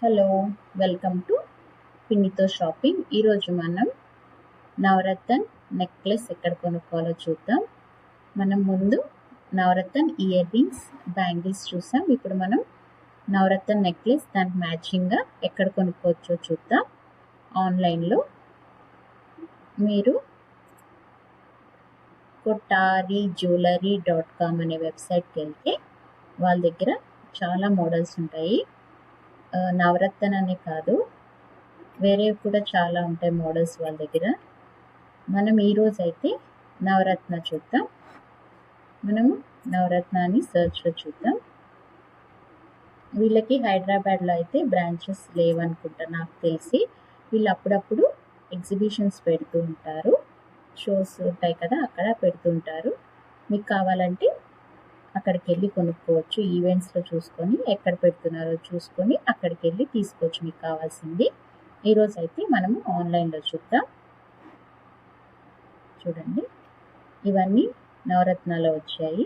Hello, welcome to పిన్నితో shopping. ఈరోజు మనం నవరత్న నెక్లెస్ ఎక్కడ కొనుక్కోవాలో చూద్దాం. మనం ముందు నవరత్న ఇయర్ రింగ్స్, బ్యాంగిల్స్ చూసాం. ఇప్పుడు మనం నవరత్న నెక్లెస్ దానికి మ్యాచింగ్గా ఎక్కడ కొనుక్కోవచ్చో చూద్దాం. ఆన్లైన్లో మీరు kottari-jewelry.com అనే వెబ్సైట్కి వెళ్తే వాళ్ళ దగ్గర చాలా మోడల్స్ ఉంటాయి. నవరత్న అనే కాదు, వేరే కూడా చాలా ఉంటాయి మోడల్స్ వాళ్ళ దగ్గర. మనం ఈరోజు అయితే నవరత్న చూద్దాం. మనము నవరత్న అని సర్చ్లో చూద్దాం. వీళ్ళకి హైదరాబాద్లో అయితే బ్రాంచెస్ లేవనుకుంటా నాకు తెలిసి. వీళ్ళు అప్పుడప్పుడు ఎగ్జిబిషన్స్ పెడుతూ ఉంటారు, షోస్ ఉంటాయి కదా, అక్కడ పెడుతూ ఉంటారు. మీకు కావాలంటే అక్కడికి వెళ్ళి కొనుక్కోవచ్చు. ఈవెంట్స్లో చూసుకొని ఎక్కడ పెడుతున్నారో చూసుకొని అక్కడికి వెళ్ళి తీసుకోవచ్చు మీకు కావాల్సింది. ఈరోజు అయితే మనము ఆన్లైన్లో చూద్దాం. చూడండి, ఇవన్నీ నవరత్నాలో వచ్చాయి.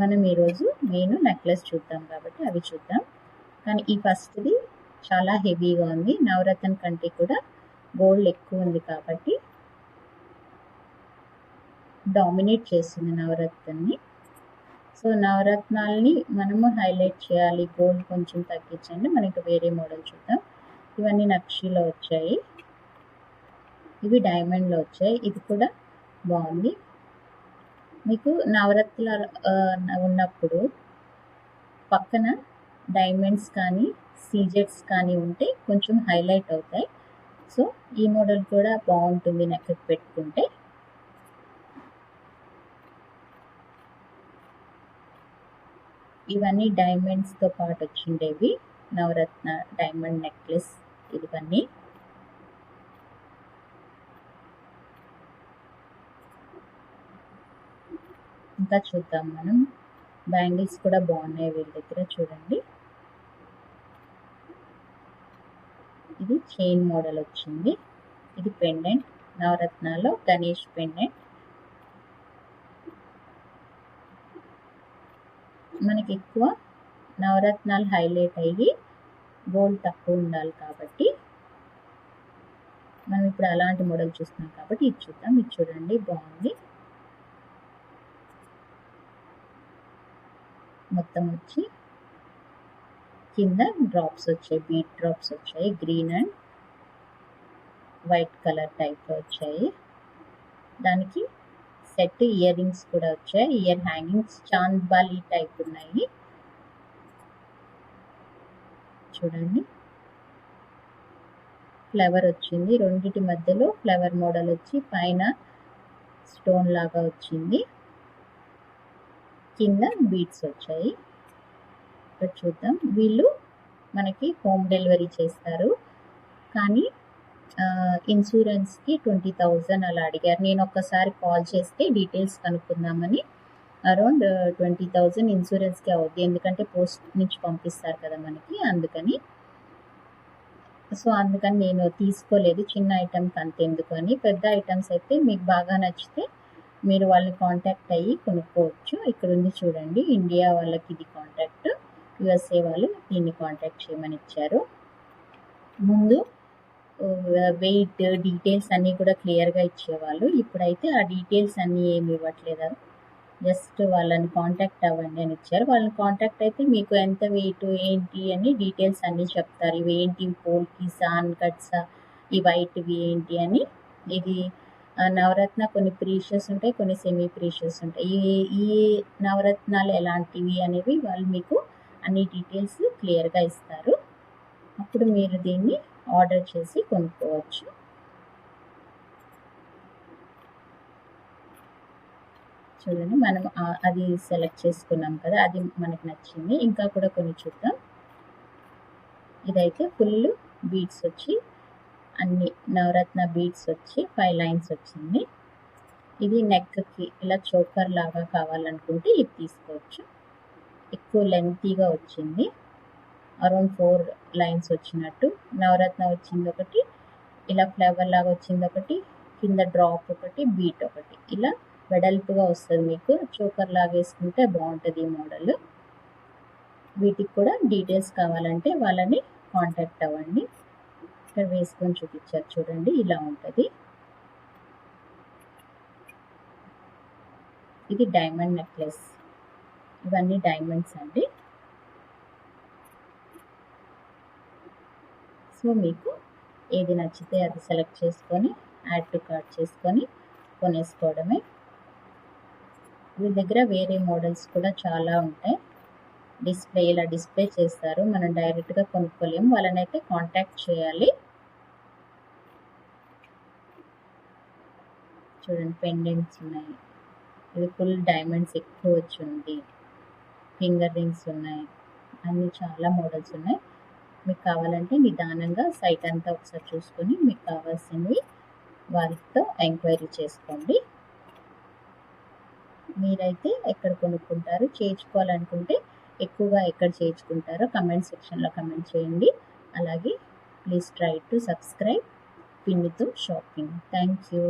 మనం ఈరోజు మెయిన్ నెక్లెస్ చూద్దాం కాబట్టి అవి చూద్దాం. కానీ ఈ ఫస్ట్ది చాలా హెవీగా ఉంది. నవరత్న కంటే కూడా గోల్డ్ ఎక్కువ ఉంది కాబట్టి డామినేట్ చేస్తుంది నవరత్నాన్ని. సో నవరత్నాల్ని మనము హైలైట్ చేయాలి, గోల్డ్ కొంచెం తగ్గించండి. మనకి వేరే మోడల్ చూద్దాం. ఇవన్నీ నక్షీలో వచ్చాయి, ఇవి డైమండ్లో వచ్చాయి. ఇది కూడా బాగుంది. మీకు నవరత్న ఉన్నప్పుడు పక్కన డైమండ్స్ కానీ సీజెట్స్ కానీ ఉంటే కొంచెం హైలైట్ అవుతాయి. సో ఈ మోడల్ కూడా బాగుంటుంది నెక్కి పెట్టుకుంటే. ఇవన్నీ డైమండ్స్తో పాటు వచ్చిండేవి, నవరత్న డైమండ్ నెక్లెస్. ఇవన్నీ ఇంకా చూద్దాం మనం. బ్యాంగిల్స్ కూడా బాగున్నాయి వీళ్ళ దగ్గర. చూడండి, ఇది చైన్ మోడల్ వచ్చింది. ఇది పెండెంట్, నవరత్నాలో గణేష్ పెండెంట్. మనకి ఎక్కువ నవరత్నాలు హైలైట్ అయ్యి గోల్డ్ తక్కువ ఉండాలి కాబట్టి మనం ఇప్పుడు అలాంటి మోడల్ చూస్తున్నాం కాబట్టి ఇది చూద్దాం. ఇది చూడండి, బాగుంది. మొత్తం వచ్చి కింద డ్రాప్స్ వచ్చాయి, బీట్ డ్రాప్స్ వచ్చాయి, గ్రీన్ అండ్ వైట్ కలర్ టైప్లో వచ్చాయి. దానికి సెట్ ఇయర్ రింగ్స్ కూడా వచ్చాయి, ఇయర్ హ్యాంగింగ్స్ చాంద్బాలి టైప్ ఉన్నాయి. చూడండి, ఫ్లవర్ వచ్చింది, రెండిటి మధ్యలో ఫ్లవర్ మోడల్ వచ్చి పైన స్టోన్ లాగా వచ్చింది, కింద బీట్స్ వచ్చాయి. ఇక్కడ చూద్దాం. వీళ్ళు మనకి హోమ్ డెలివరీ చేస్తారు, కానీ ఇన్సూరెన్స్కి 20,000 అలా అడిగారు. నేను ఒక్కసారి కాల్ చేస్తే డీటెయిల్స్ కనుక్కుందామని. అరౌండ్ 20,000 ఇన్సూరెన్స్కి అవుద్ది, ఎందుకంటే పోస్ట్ నుంచి పంపిస్తారు కదా మనకి, అందుకని. సో అందుకని నేను తీసుకోలేదు, చిన్న ఐటమ్కి అంతెందుకు అని. పెద్ద ఐటమ్స్ అయితే మీకు బాగా నచ్చితే మీరు వాళ్ళని కాంటాక్ట్ అయ్యి కొనుక్కోవచ్చు. ఇక్కడ ఉంది చూడండి, ఇండియా వాళ్ళకి ఇది కాంటాక్ట్, యుఎస్ఏ వాళ్ళు దీన్ని కాంటాక్ట్ చేయమని ఇచ్చారు. ముందు వెయిట్ డీటెయిల్స్ అన్నీ కూడా క్లియర్గా ఇచ్చేవాళ్ళు. ఇప్పుడైతే ఆ డీటెయిల్స్ అన్నీ ఏమి ఇవ్వట్లేదు, జస్ట్ వాళ్ళని కాంటాక్ట్ అవ్వండి అని ఇచ్చారు. వాళ్ళని కాంటాక్ట్ అయితే మీకు ఎంత వెయిట్ ఏంటి అని డీటెయిల్స్ అన్నీ చెప్తారు. ఇవి ఏంటి, పోల్కి సాన్ కట్సా, ఈ వైట్వి ఏంటి అని. ఇది నవరత్న కొన్ని ప్రీషియస్ ఉంటాయి, కొన్ని సెమీ ప్రీషియస్ ఉంటాయి. ఈ నవరత్నాలు ఎలాంటివి అనేవి వాళ్ళు మీకు అన్ని డీటెయిల్స్ క్లియర్గా ఇస్తారు. అప్పుడు మీరు దీన్ని ఆర్డర్ చేసి కొనుక్కోవచ్చు. చూడండి, మనం అది సెలెక్ట్ చేసుకున్నాం కదా, అది మనకు నచ్చింది. ఇంకా కూడా కొన్ని చూద్దాం. ఇదైతే ఫుల్ బీడ్స్ వచ్చి అన్ని నవరత్న బీడ్స్ వచ్చి 5 లైన్స్ వచ్చింది. ఇది నెక్కి ఇలా చోకర్ లాగా కావాలనుకుంటే ఇది తీసుకోవచ్చు. ఎక్కువ లెంతీగా వచ్చింది, అరౌండ్ 4 లైన్స్ వచ్చినట్టు. నవరత్న వచ్చింది ఒకటి, ఇలా ఫ్లవర్ లాగా వచ్చింది ఒకటి, కింద డ్రాప్ ఒకటి, బీట్ ఒకటి, ఇలా వెడల్పుగా వస్తుంది. మీకు చోకర్ లాగా వేసుకుంటే బాగుంటుంది ఈ మోడల్. వీటికి కూడా డీటెయిల్స్ కావాలంటే వాళ్ళని కాంటాక్ట్ అవ్వండి. ఇక్కడ వేసుకొని చూపించారు చూడండి, ఇలా ఉంటుంది. ఇది డైమండ్ నెక్లెస్, ఇవన్నీ డైమండ్స్ అండి. సో మీకు ఏది నచ్చితే అది సెలెక్ట్ చేసుకొని యాడ్ టు కార్ట్ చేసుకొని కొనేసుకోవడమే. వీళ్ళ దగ్గర వేరే మోడల్స్ కూడా చాలా ఉంటాయి. ఇలా డిస్ప్లే చేస్తారు, మనం డైరెక్ట్గా కొనుక్కోలేము, వాళ్ళనైతే కాంటాక్ట్ చేయాలి. చూడండి పెండెంట్స్ ఉన్నాయి, ఇది ఫుల్ డైమండ్స్ ఎక్కువ వచ్చింది. ఫింగర్ రింగ్స్ ఉన్నాయి, అన్నీ చాలా మోడల్స్ ఉన్నాయి. మీకు కావాలంటే నిదానంగా సైట్ అంతా ఒకసారి చూసుకొని మీకు కావాల్సినవి వారితో ఎంక్వైరీ చేసుకోండి. మీరైతే ఎక్కడ కొనుక్కుంటారు, చేయించుకోవాలనుకుంటే ఎక్కువగా ఎక్కడ చేయించుకుంటారో కమెంట్ సెక్షన్లో కమెంట్ చేయండి. అలాగే ప్లీజ్ ట్రై టు సబ్స్క్రైబ్ పిన్నితో షాపింగ్. Thank you.